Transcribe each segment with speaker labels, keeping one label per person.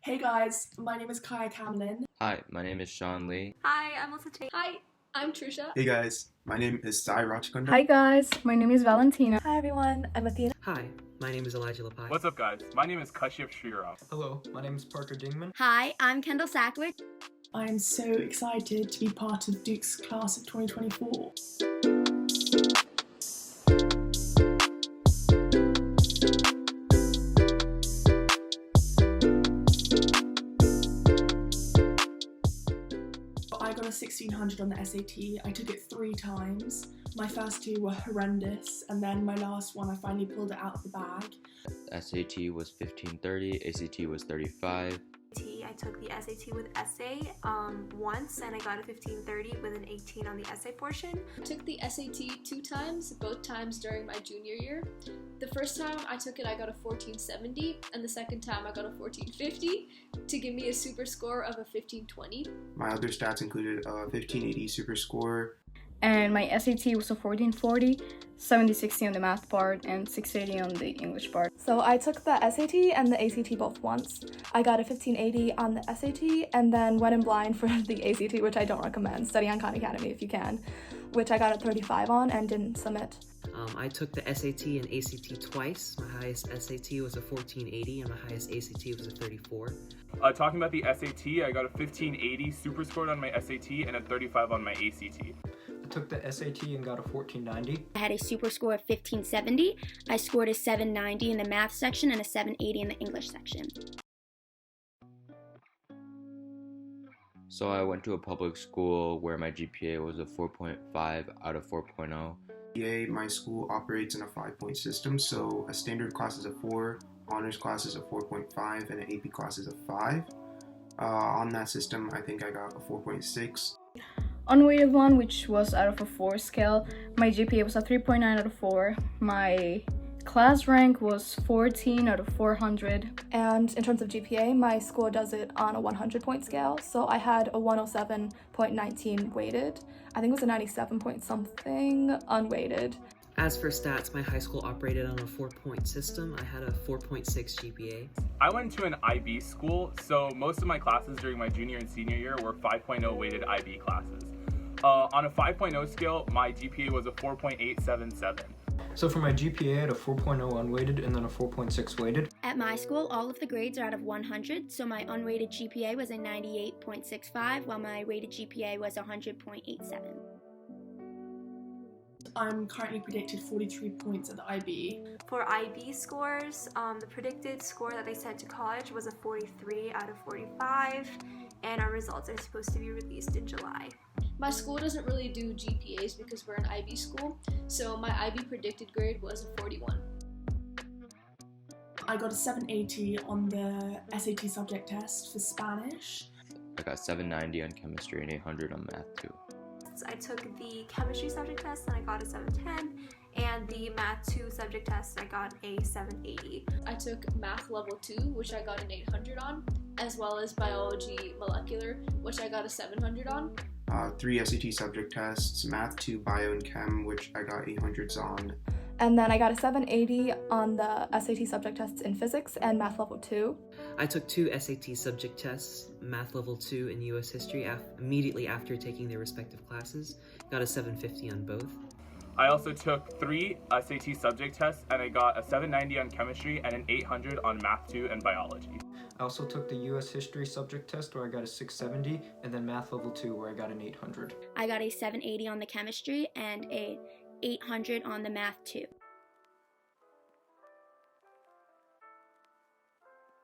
Speaker 1: Hey guys, my name is Kaya Camlin.
Speaker 2: Hi, my name is Sean Lee.
Speaker 3: Hi, I'm Elsa Tate.
Speaker 4: Hi, I'm Trusha.
Speaker 5: Hey guys, my name is Sai Rachikunda.
Speaker 6: Hi guys, my name is Valentina.
Speaker 7: Hi everyone, I'm Athena.
Speaker 8: Hi, my name is Elijah Lapai.
Speaker 9: What's up guys? My name is Kashyap Sriram.
Speaker 5: Hello, my name is Parker Dingman.
Speaker 3: Hi, I'm Kendall Sackwood.
Speaker 1: I am so excited to be part of Duke's class of 2024. I got a 1600 on the SAT. I took it 3 times. My first 2 were horrendous, and then my last one I finally pulled it out of the bag.
Speaker 2: SAT was 1530, ACT was 35.
Speaker 3: I took the SAT with essay once and I got a 1530 with an 18 on the essay portion.
Speaker 4: I took the SAT 2 times, both times during my junior year. The first time I took it I got a 1470 and the second time I got a 1450 to give me a super score of a 1520.
Speaker 5: My other stats included a 1580 super score.
Speaker 6: And my SAT was a 1440, 7060 on the math part, and 680 on the English part.
Speaker 7: So I took the SAT and the ACT both once. I got a 1580 on the SAT and then went in blind for the ACT, which I don't recommend. Study on Khan Academy if you can, which I got a 35 on and didn't submit.
Speaker 8: I took the SAT and ACT twice. My highest SAT was a 1480 and my highest ACT was a 34.
Speaker 9: Talking about the SAT, I got a 1580 super scored on my SAT and a 35 on my ACT.
Speaker 5: I took the SAT and got a 1490.
Speaker 3: I had a super score of 1570. I scored a 790 in the math section and a 780 in the English section.
Speaker 2: So I went to a public school where my GPA was a 4.5 out of 4.0.
Speaker 5: My school operates in a 5-point system, so a standard class is a 4, honors class is a 4.5, and an AP class is a 5. On that system, I think I got a 4.6.
Speaker 6: Unweighted one, which was out of a 4 scale, my GPA was a 3.9 out of 4. My class rank was 14 out of 400.
Speaker 7: And in terms of GPA, my school does it on a 100-point scale. So I had a 107.19 weighted. I think it was a 97 point something unweighted.
Speaker 8: As for stats, my high school operated on a 4-point system. I had a 4.6 GPA.
Speaker 9: I went to an IB school, so most of my classes during my junior and senior year were 5.0 weighted IB classes. On a 5.0 scale, my GPA was a 4.877.
Speaker 5: So for my GPA, I had a 4.0 unweighted and then a 4.6 weighted.
Speaker 3: At my school, all of the grades are out of 100, so my unweighted GPA was a 98.65, while my weighted GPA was 100.87.
Speaker 1: I'm currently predicted 43 points at the IB.
Speaker 3: For IB scores, the predicted score that they sent to college was a 43 out of 45, and our results are supposed to be released in July.
Speaker 4: My school doesn't really do GPAs because we're an IB school, so my IB predicted grade was a 41.
Speaker 1: I got a 780 on the SAT subject test for Spanish.
Speaker 2: I got 790 on chemistry and 800 on math too.
Speaker 3: I took the chemistry subject test and I got a 710, and the math 2 subject test I got a 780.
Speaker 4: I took math level 2, which I got an 800 on, as well as biology molecular, which I got a 700 on.
Speaker 5: 3 SAT subject tests, math 2, bio, and chem, which I got 800s on.
Speaker 7: And then I got a 780 on the SAT subject tests in physics and math level 2.
Speaker 8: I took 2 SAT subject tests, math level 2 and US history, immediately after taking their respective classes. Got a 750 on both.
Speaker 9: I also took 3 SAT subject tests and I got a 790 on chemistry and an 800 on math 2 and biology.
Speaker 5: I also took the US history subject test where I got a 670, and then math level 2 where I got an 800.
Speaker 3: I got a 780 on the chemistry and a 800 on the math 2.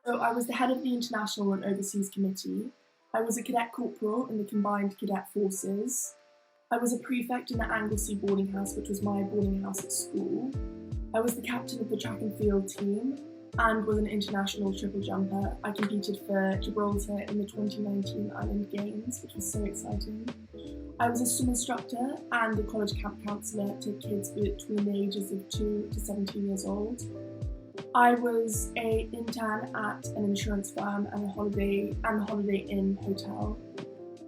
Speaker 1: So I was the head of the International and Overseas Committee. I was a cadet corporal in the Combined Cadet Forces. I was a prefect in the Anglesey boarding house, which was my boarding house at school. I was the captain of the track and field team and was an international triple jumper. I competed for Gibraltar in the 2019 Island Games, which was so exciting. I was a swim instructor and a college camp counsellor to kids between the ages of 2 to 17 years old. I was an intern at an insurance firm and a Holiday Inn hotel.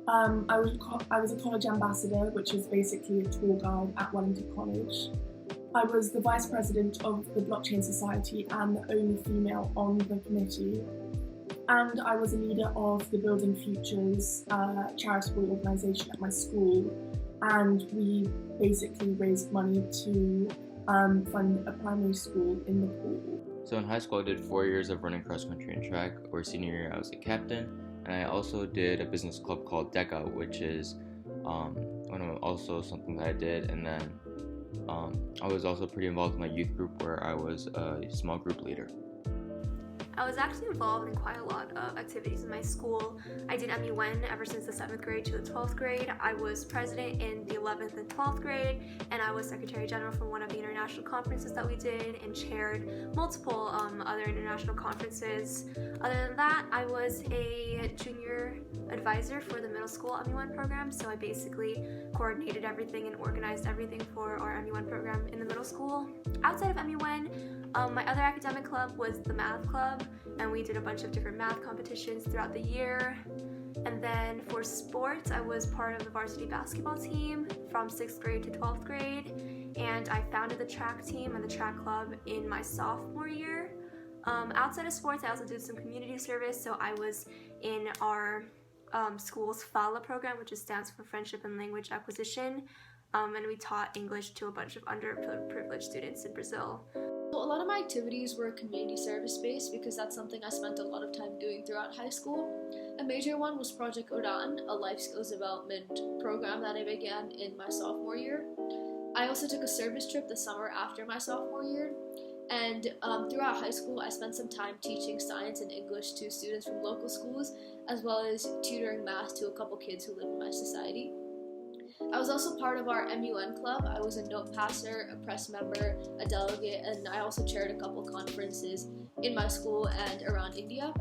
Speaker 1: I was a college ambassador, which is basically a tour guide at Wellington College. I was the vice president of the Blockchain Society and the only female on the committee. and I was a leader of the Building Futures charitable organisation at my school, and we basically raised money to fund a primary school in Nepal.
Speaker 2: So in high school I did 4 years of running cross country and track, where senior year I was the captain, and I also did a business club called Deca, which is also something that I did, and then I was also pretty involved in my youth group where I was a small group leader.
Speaker 3: I was actually involved in quite a lot of activities in my school. I did MUN ever since the 7th grade to the 12th grade. I was president in the 11th and 12th grade, and I was secretary general for one of the international conferences that we did, and chaired multiple other international conferences. Other than that, I was a junior advisor for the middle school MUN program, so I basically coordinated everything and organized everything for our MUN program in the middle school. Outside of MUN, my other academic club was the math club, and we did a bunch of different math competitions throughout the year. And then for sports, I was part of the varsity basketball team from 6th grade to 12th grade, and I founded the track team and the track club in my sophomore year. Outside of sports, I also did some community service, so I was in our school's FALA program, which stands for Friendship and Language Acquisition, and we taught English to a bunch of underprivileged students in Brazil.
Speaker 4: So a lot of my activities were community service based because that's something I spent a lot of time doing throughout high school. A major one was Project Udan, a life skills development program that I began in my sophomore year. I also took a service trip the summer after my sophomore year, and throughout high school I spent some time teaching science and English to students from local schools, as well as tutoring math to a couple kids who live in my society. I was also part of our MUN club. I was a note passer, a press member, a delegate, and I also chaired a couple conferences in my school and around India.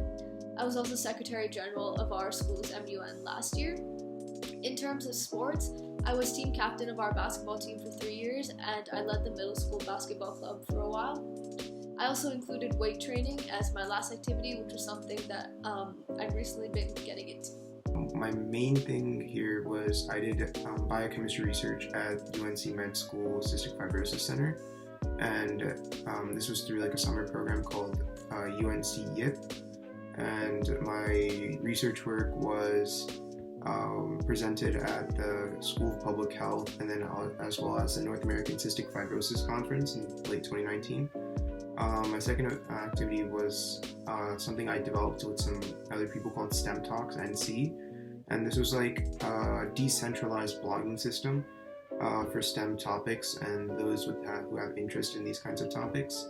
Speaker 4: I was also Secretary General of our school's MUN last year. In terms of sports, I was team captain of our basketball team for 3 years, and I led the middle school basketball club for a while. I also included weight training as my last activity, which was something that I've recently been getting into.
Speaker 5: My main thing here was I did biochemistry research at UNC Med School Cystic Fibrosis Center, and this was through like a summer program called UNC YIP, and my research work was presented at the School of Public Health, and then as well as the North American Cystic Fibrosis Conference in late 2019. My second activity was something I developed with some other people called STEM Talks NC, and this was like a decentralized blogging system for STEM topics and those who have interest in these kinds of topics.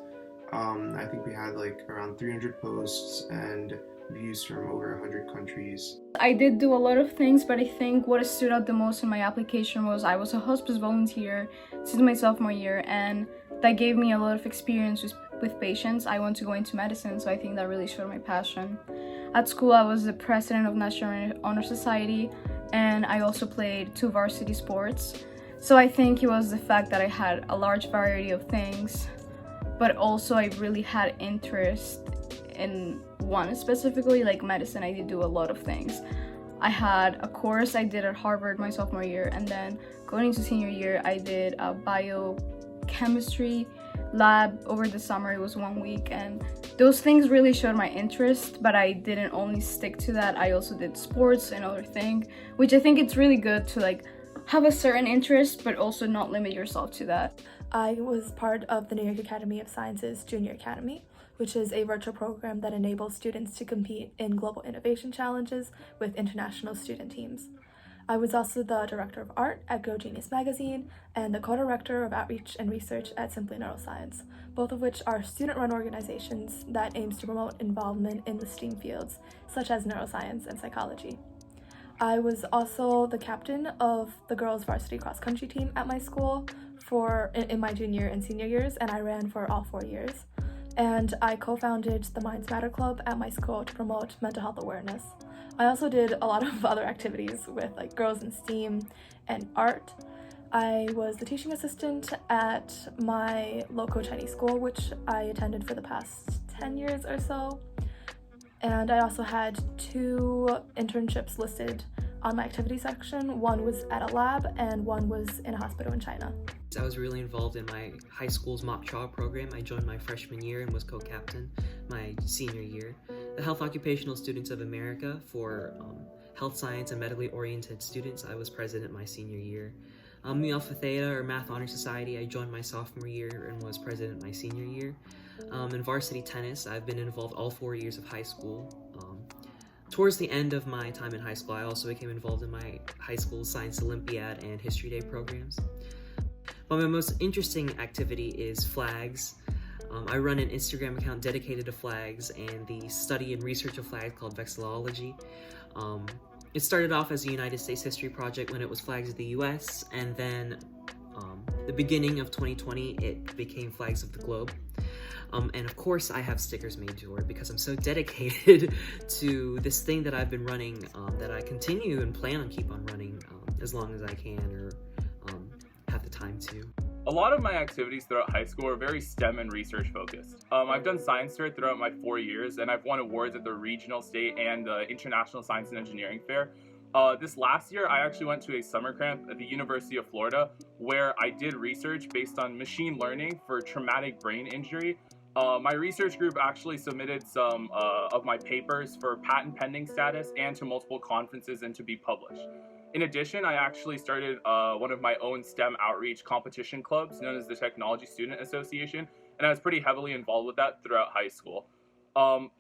Speaker 5: I think we had like around 300 posts and views from over 100 countries.
Speaker 6: I did do a lot of things, but I think what stood out the most in my application was I was a hospice volunteer since my sophomore year, and that gave me a lot of experience with patients. I want to go into medicine, so I think that really showed my passion. At school, I was the president of National Honor Society, and I also played 2 varsity sports. So I think it was the fact that I had a large variety of things, but also I really had interest in one specifically, like medicine. I did do a lot of things. I had a course I did at Harvard my sophomore year, and then going into senior year, I did a biochemistry lab over the summer. It was 1 week, and those things really showed my interest, but I didn't only stick to that. I also did sports and other things, which I think it's really good to like have a certain interest, but also not limit yourself to that.
Speaker 7: I was part of the New York Academy of Sciences Junior Academy, which is a virtual program that enables students to compete in global innovation challenges with international student teams. I was also the director of art at Go Genius magazine and the co-director of outreach and research at Simply Neuroscience, both of which are student-run organizations that aims to promote involvement in the STEAM fields, such as neuroscience and psychology. I was also the captain of the girls' varsity cross-country team at my school in my junior and senior years, and I ran for all 4 years. And I co-founded the Minds Matter Club at my school to promote mental health awareness. I also did a lot of other activities with like girls in STEAM and art. I was the teaching assistant at my local Chinese school, which I attended for the past 10 years or so. And I also had 2 internships listed on my activity section. One was at a lab and one was in a hospital in China.
Speaker 8: I was really involved in my high school's mock trial program. I joined my freshman year and was co-captain my senior year. the Health Occupational Students of America for health science and medically oriented students. I was president my senior year. The Alpha Theta, or Math Honor Society, I joined my sophomore year and was president my senior year. In varsity tennis, I've been involved all 4 years of high school. Towards the end of my time in high school, I also became involved in my high school Science Olympiad and History Day programs. But my most interesting activity is flags. I run an Instagram account dedicated to flags and the study and research of flags called Vexillology. It started off as a United States history project when it was Flags of the US, and then the beginning of 2020, it became Flags of the Globe. And of course, I have stickers made to it because I'm so dedicated to this thing that I've been running, that I continue and plan on keep on running as long as I can or have the time to.
Speaker 9: A lot of my activities throughout high school are very STEM and research focused. I've done science fair throughout my 4 years, and I've won awards at the regional, state, and the International Science and Engineering Fair. This last year, I actually went to a summer camp at the University of Florida where I did research based on machine learning for traumatic brain injury. My research group actually submitted some of my papers for patent pending status and to multiple conferences and to be published. In addition, I actually started one of my own STEM outreach competition clubs known as the Technology Student Association, and I was pretty heavily involved with that throughout high school.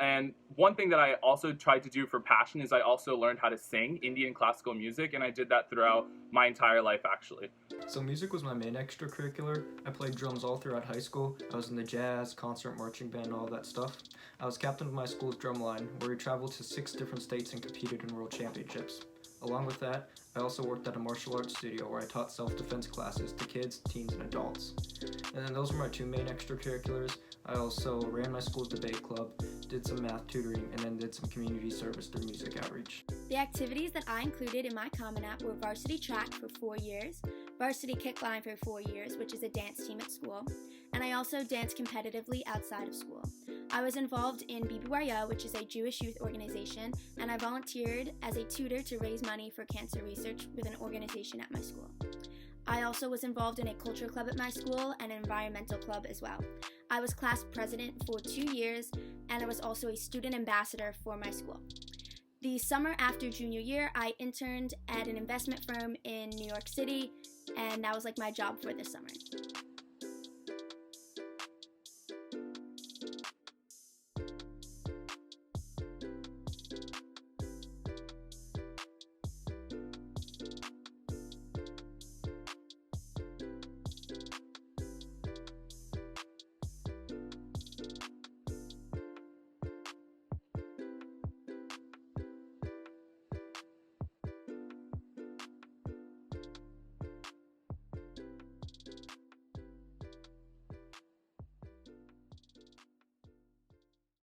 Speaker 9: And one thing that I also tried to do for passion is I also learned how to sing Indian classical music, and I did that throughout my entire life actually.
Speaker 10: So music was my main extracurricular. I played drums all throughout high school. I was in the jazz, concert, marching band, all that stuff. I was captain of my school's drum line, where we traveled to 6 different states and competed in world championships. Along with that, I also worked at a martial arts studio where I taught self-defense classes to kids, teens, and adults. And then those were my 2 main extracurriculars. I also ran my school's debate club, did some math tutoring, and then did some community service through music outreach.
Speaker 11: The activities that I included in my Common App were varsity track for 4 years, varsity kickline for 4 years, which is a dance team at school, and I also danced competitively outside of school. I was involved in BBYO, which is a Jewish youth organization, and I volunteered as a tutor to raise money for cancer research with an organization at my school. I also was involved in a culture club at my school and an environmental club as well. I was class president for 2 years, and I was also a student ambassador for my school. The summer after junior year, I interned at an investment firm in New York City, and that was like my job for this summer.